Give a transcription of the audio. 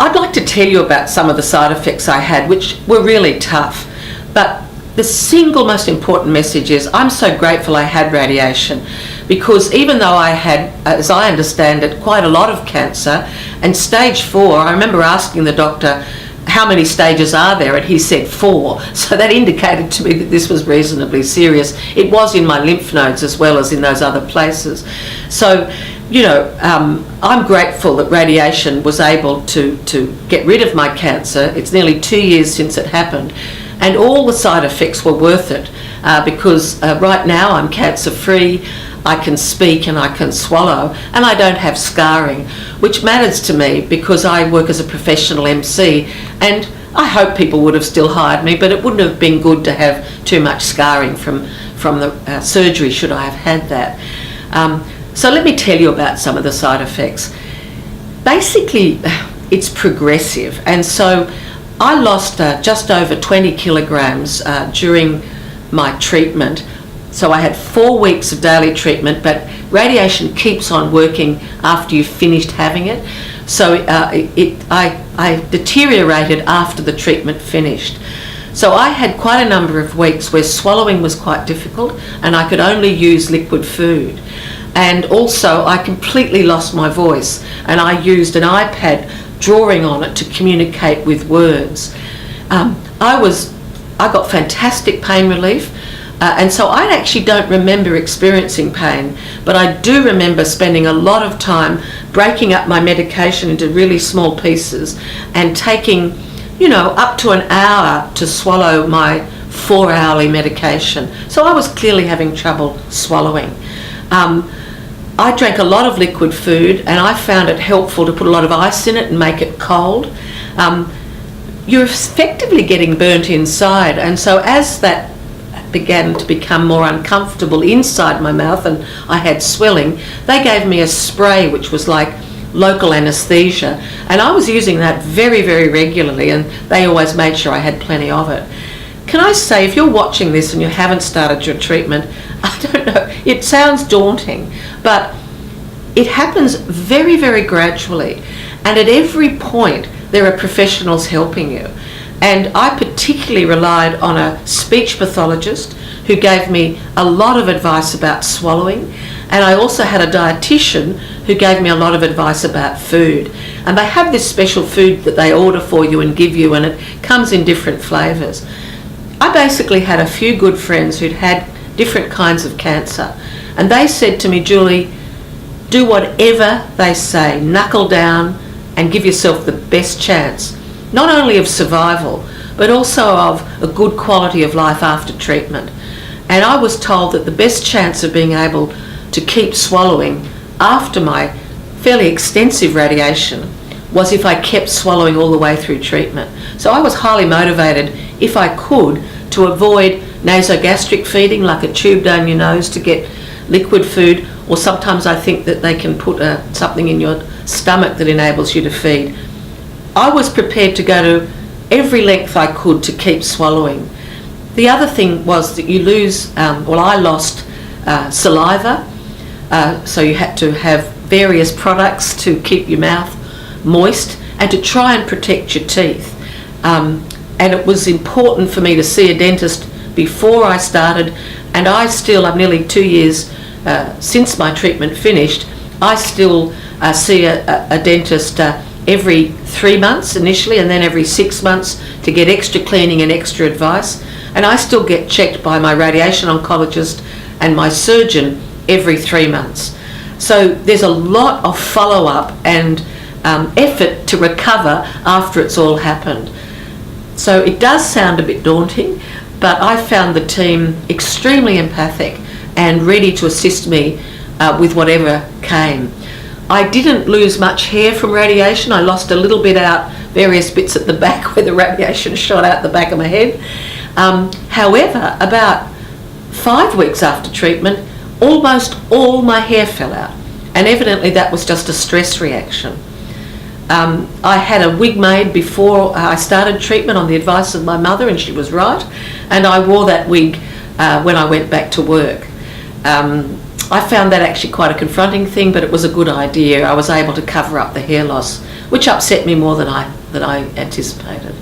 I'd like to tell you about some of the side effects I had, which were really tough. But the single most important message is I'm so grateful I had radiation, because even though I had, as I understand it, quite a lot of cancer, and stage 4, I remember asking the doctor, how many stages are there? And he said 4. So that indicated to me that this was reasonably serious. It was in my lymph nodes as well as in those other places. So, I'm grateful that radiation was able to get rid of my cancer. It's nearly 2 years since it happened. And all the side effects were worth it, because right now I'm cancer free. I can speak and I can swallow, and I don't have scarring, which matters to me because I work as a professional MC, and I hope people would have still hired me, but it wouldn't have been good to have too much scarring from the surgery should I have had that. So let me tell you about some of the side effects. Basically, it's progressive, and so I lost just over 20 kilograms during my treatment. So I had 4 weeks of daily treatment, but radiation keeps on working after you've finished having it. So I deteriorated after the treatment finished. So I had quite a number of weeks where swallowing was quite difficult and I could only use liquid food. And also I completely lost my voice, and I used an iPad drawing on it to communicate with words. I got fantastic pain relief. And so I actually don't remember experiencing pain, but I do remember spending a lot of time breaking up my medication into really small pieces and taking, up to an hour to swallow my 4-hourly medication. So I was clearly having trouble swallowing. I drank a lot of liquid food, and I found it helpful to put a lot of ice in it and make it cold. You're effectively getting burnt inside, and so as that began to become more uncomfortable inside my mouth and I had swelling, they gave me a spray which was like local anaesthesia, and I was using that very, very regularly, and they always made sure I had plenty of it. Can I say, if you're watching this and you haven't started your treatment, I don't know, it sounds daunting, but it happens very, very gradually, and at every point there are professionals helping you. And I particularly relied on a speech pathologist who gave me a lot of advice about swallowing, and I also had a dietitian who gave me a lot of advice about food. And they have this special food that they order for you and give you, and it comes in different flavours. I basically had a few good friends who'd had different kinds of cancer, and they said to me, Julie, do whatever they say, knuckle down and give yourself the best chance, not only of survival, but also of a good quality of life after treatment. And I was told that the best chance of being able to keep swallowing after my fairly extensive radiation was if I kept swallowing all the way through treatment. So I was highly motivated, if I could, to avoid nasogastric feeding, like a tube down your nose to get liquid food, or sometimes I think that they can put something in your stomach that enables you to feed. I was prepared to go to every length I could to keep swallowing. The other thing was that you lose, I lost saliva, so you had to have various products to keep your mouth moist and to try and protect your teeth. And it was important for me to see a dentist before I started, and I'm nearly 2 years since my treatment finished. I still see a dentist every 3 months initially, and then every 6 months to get extra cleaning and extra advice. And I still get checked by my radiation oncologist and my surgeon every 3 months. So there's a lot of follow-up and effort to recover after it's all happened. So it does sound a bit daunting, but I found the team extremely empathic and ready to assist me with whatever came. I didn't lose much hair from radiation. I lost a little bit out, various bits at the back where the radiation shot out the back of my head. However, about 5 weeks after treatment, almost all my hair fell out, and evidently that was just a stress reaction. I had a wig made before I started treatment on the advice of my mother, and she was right, and I wore that wig when I went back to work. I found that actually quite a confronting thing, but it was a good idea. I was able to cover up the hair loss, which upset me more than I anticipated.